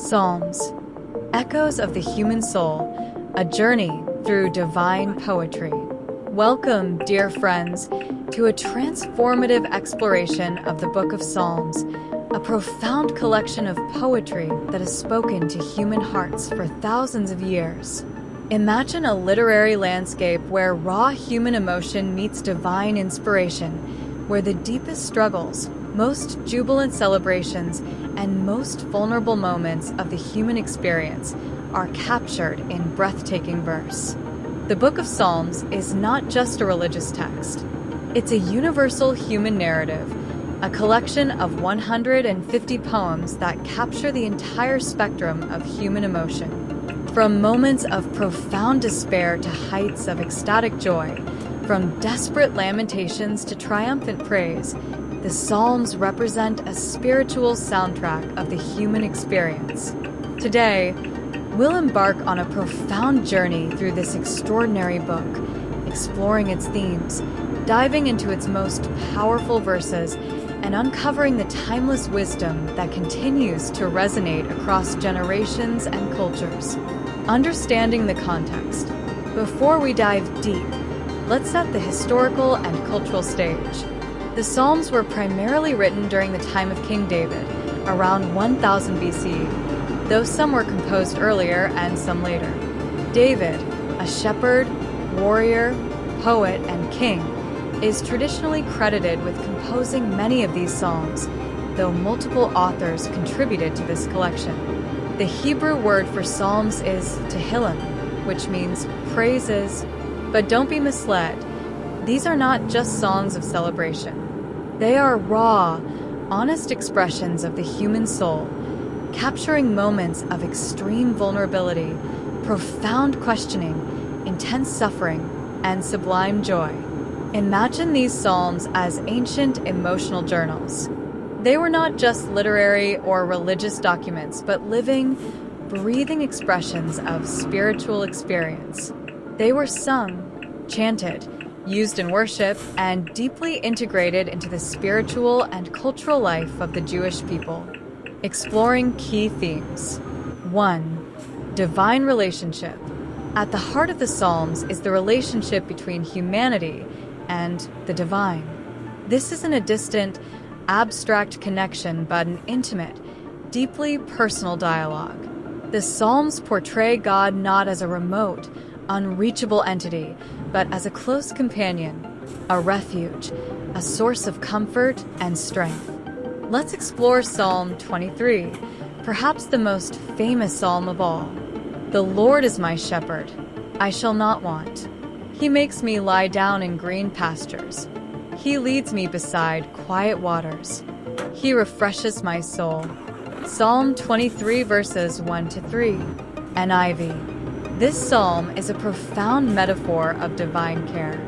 Psalms, echoes of the human soul, a journey through divine poetry. Welcome, dear friends, to a transformative exploration of the Book of Psalms, a profound collection of poetry that has spoken to human hearts for thousands of years. Imagine a literary landscape where raw human emotion meets divine inspiration, where the deepest struggles, most jubilant celebrations, and most vulnerable moments of the human experience are captured in breathtaking verse. The Book of Psalms is not just a religious text. It's a universal human narrative, a collection of 150 poems that capture the entire spectrum of human emotion. From moments of profound despair to heights of ecstatic joy, from desperate lamentations to triumphant praise, the Psalms represent a spiritual soundtrack of the human experience. Today, we'll embark on a profound journey through this extraordinary book, exploring its themes, diving into its most powerful verses, and uncovering the timeless wisdom that continues to resonate across generations and cultures. Understanding the context. Before we dive deep, let's set the historical and cultural stage. The Psalms were primarily written during the time of King David, around 1000 BC, though some were composed earlier and some later. David, a shepherd, warrior, poet, and king, is traditionally credited with composing many of these psalms, though multiple authors contributed to this collection. The Hebrew word for psalms is tehillim, which means praises, but don't be misled. These are not just songs of celebration. They are raw, honest expressions of the human soul, capturing moments of extreme vulnerability, profound questioning, intense suffering, and sublime joy. Imagine these psalms as ancient emotional journals. They were not just literary or religious documents, but living, breathing expressions of spiritual experience. They were sung, chanted, used in worship, and deeply integrated into the spiritual and cultural life of the Jewish people. Exploring key themes. 1. Divine relationship. At the heart of the Psalms is the relationship between humanity and the divine. This isn't a distant, abstract connection, but an intimate, deeply personal dialogue. The Psalms portray God not as a remote, unreachable entity, but as a close companion, a refuge, a source of comfort and strength. Let's explore Psalm 23, perhaps the most famous psalm of all. The Lord is my shepherd, I shall not want. He makes me lie down in green pastures. He leads me beside quiet waters. He refreshes my soul. Psalm 23 verses 1 to 3. NIV. This psalm is a profound metaphor of divine care.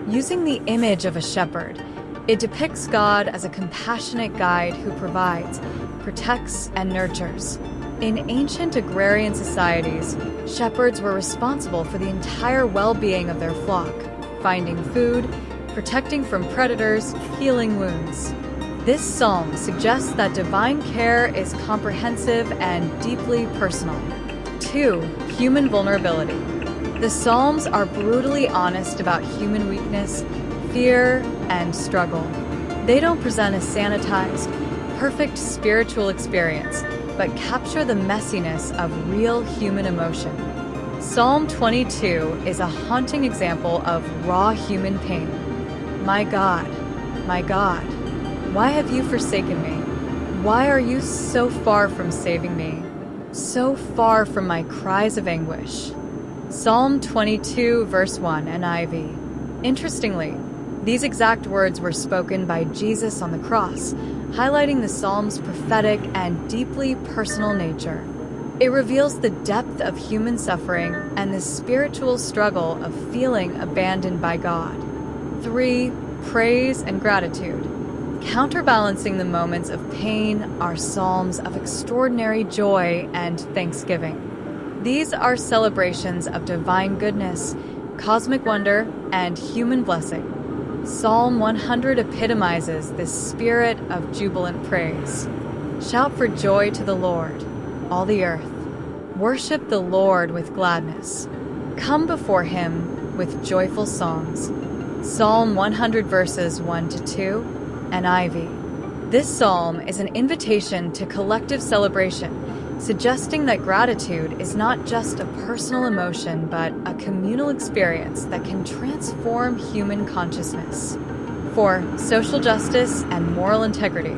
Using the image of a shepherd, it depicts God as a compassionate guide who provides, protects, and nurtures. In ancient agrarian societies, shepherds were responsible for the entire well-being of their flock, finding food, protecting from predators, healing wounds. This psalm suggests that divine care is comprehensive and deeply personal. 2. Human vulnerability. The Psalms are brutally honest about human weakness, fear, and struggle. They don't present a sanitized, perfect spiritual experience, but capture the messiness of real human emotion. Psalm 22 is a haunting example of raw human pain. My God, why have you forsaken me? Why are you so far from saving me? So far from my cries of anguish. Psalm 22, verse 1, NIV. Interestingly, these exact words were spoken by Jesus on the cross, highlighting the psalm's prophetic and deeply personal nature. It reveals the depth of human suffering and the spiritual struggle of feeling abandoned by God. 3. Praise and gratitude. Counterbalancing the moments of pain are psalms of extraordinary joy and thanksgiving. These are celebrations of divine goodness, cosmic wonder, and human blessing. Psalm 100 epitomizes this spirit of jubilant praise. Shout for joy to the Lord, all the earth. Worship the Lord with gladness. Come before him with joyful songs. Psalm 100 verses 1 to 2, NIV. This psalm is an invitation to collective celebration, suggesting that gratitude is not just a personal emotion, but a communal experience that can transform human consciousness. For social justice and moral integrity,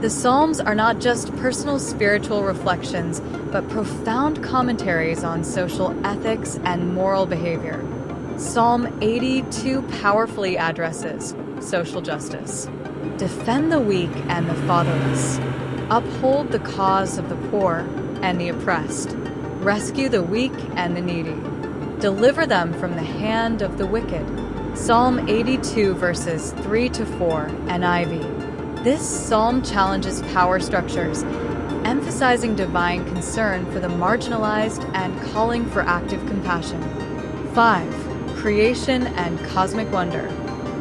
the Psalms are not just personal spiritual reflections, but profound commentaries on social ethics and moral behavior. Psalm 82 powerfully addresses social justice. Defend the weak and the fatherless. Uphold the cause of the poor and the oppressed. Rescue the weak and the needy. Deliver them from the hand of the wicked. Psalm 82 verses 3 to 4, NIV. This psalm challenges power structures, emphasizing divine concern for the marginalized and calling for active compassion. 5. Creation and cosmic wonder.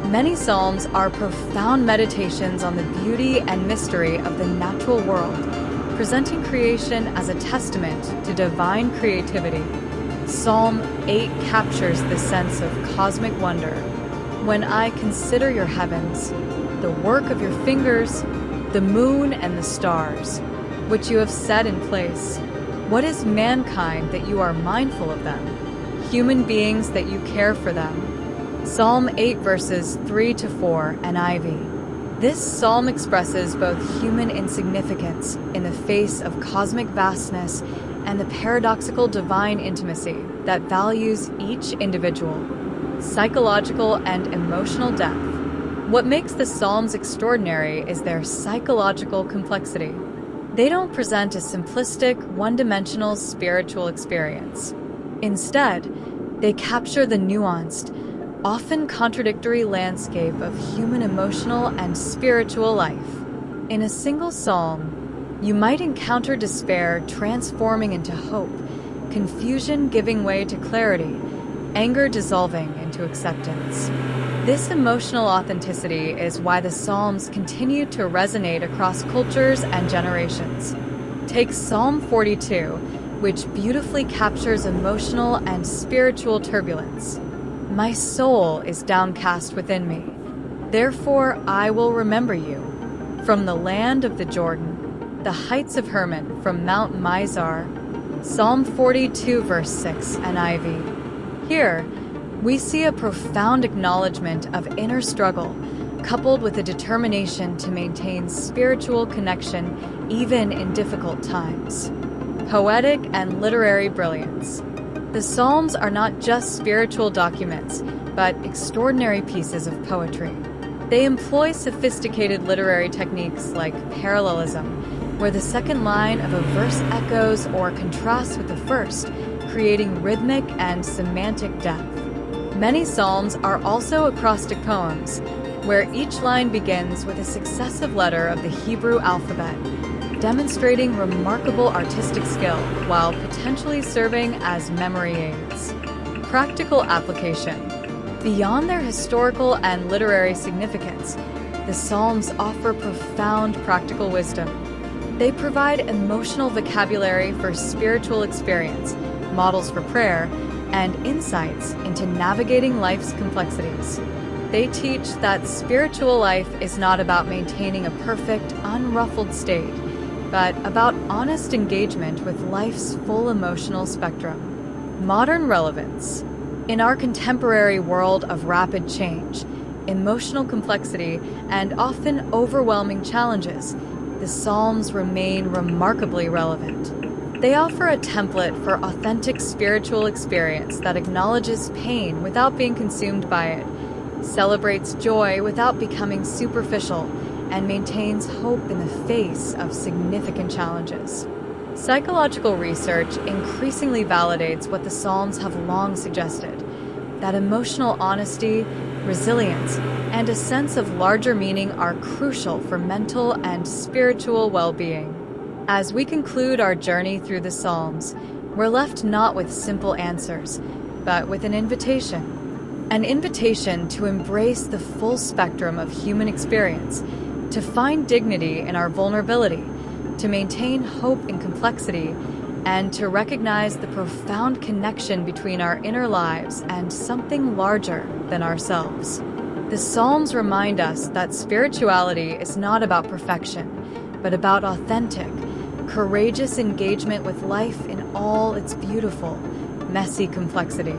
Many psalms are profound meditations on the beauty and mystery of the natural world, presenting creation as a testament to divine creativity. Psalm 8 captures the sense of cosmic wonder. When I consider your heavens, the work of your fingers, the moon and the stars, which you have set in place, what is mankind that you are mindful of them? Human beings that you care for them. Psalm 8 verses 3 to 4, NIV. This psalm expresses both human insignificance in the face of cosmic vastness and the paradoxical divine intimacy that values each individual. Psychological and emotional depth. What makes the Psalms extraordinary is their psychological complexity. They don't present a simplistic, one-dimensional spiritual experience. Instead, they capture the nuanced, often contradictory landscape of human emotional and spiritual life. In a single psalm, you might encounter despair transforming into hope, confusion giving way to clarity, anger dissolving into acceptance. This emotional authenticity is why the Psalms continue to resonate across cultures and generations. Take Psalm 42, which beautifully captures emotional and spiritual turbulence. My soul is downcast within me. Therefore, I will remember you. From the land of the Jordan, the heights of Hermon, from Mount Mizar. Psalm 42, verse 6, NIV. Here, we see a profound acknowledgement of inner struggle, coupled with a determination to maintain spiritual connection even in difficult times. Poetic and literary brilliance. The Psalms are not just spiritual documents, but extraordinary pieces of poetry. They employ sophisticated literary techniques like parallelism, where the second line of a verse echoes or contrasts with the first, creating rhythmic and semantic depth. Many psalms are also acrostic poems, where each line begins with a successive letter of the Hebrew alphabet, demonstrating remarkable artistic skill while potentially serving as memory aids. Practical application. Beyond their historical and literary significance, the Psalms offer profound practical wisdom. They provide emotional vocabulary for spiritual experience, models for prayer, and insights into navigating life's complexities. They teach that spiritual life is not about maintaining a perfect, unruffled state, but about honest engagement with life's full emotional spectrum. Modern relevance. In our contemporary world of rapid change, emotional complexity, and often overwhelming challenges, the Psalms remain remarkably relevant. They offer a template for authentic spiritual experience that acknowledges pain without being consumed by it, celebrates joy without becoming superficial, and maintains hope in the face of significant challenges. Psychological research increasingly validates what the Psalms have long suggested, that emotional honesty, resilience, and a sense of larger meaning are crucial for mental and spiritual well-being. As we conclude our journey through the Psalms, we're left not with simple answers, but with an invitation to embrace the full spectrum of human experience, to find dignity in our vulnerability, to maintain hope in complexity, and to recognize the profound connection between our inner lives and something larger than ourselves. The Psalms remind us that spirituality is not about perfection, but about authentic, courageous engagement with life in all its beautiful, messy complexity.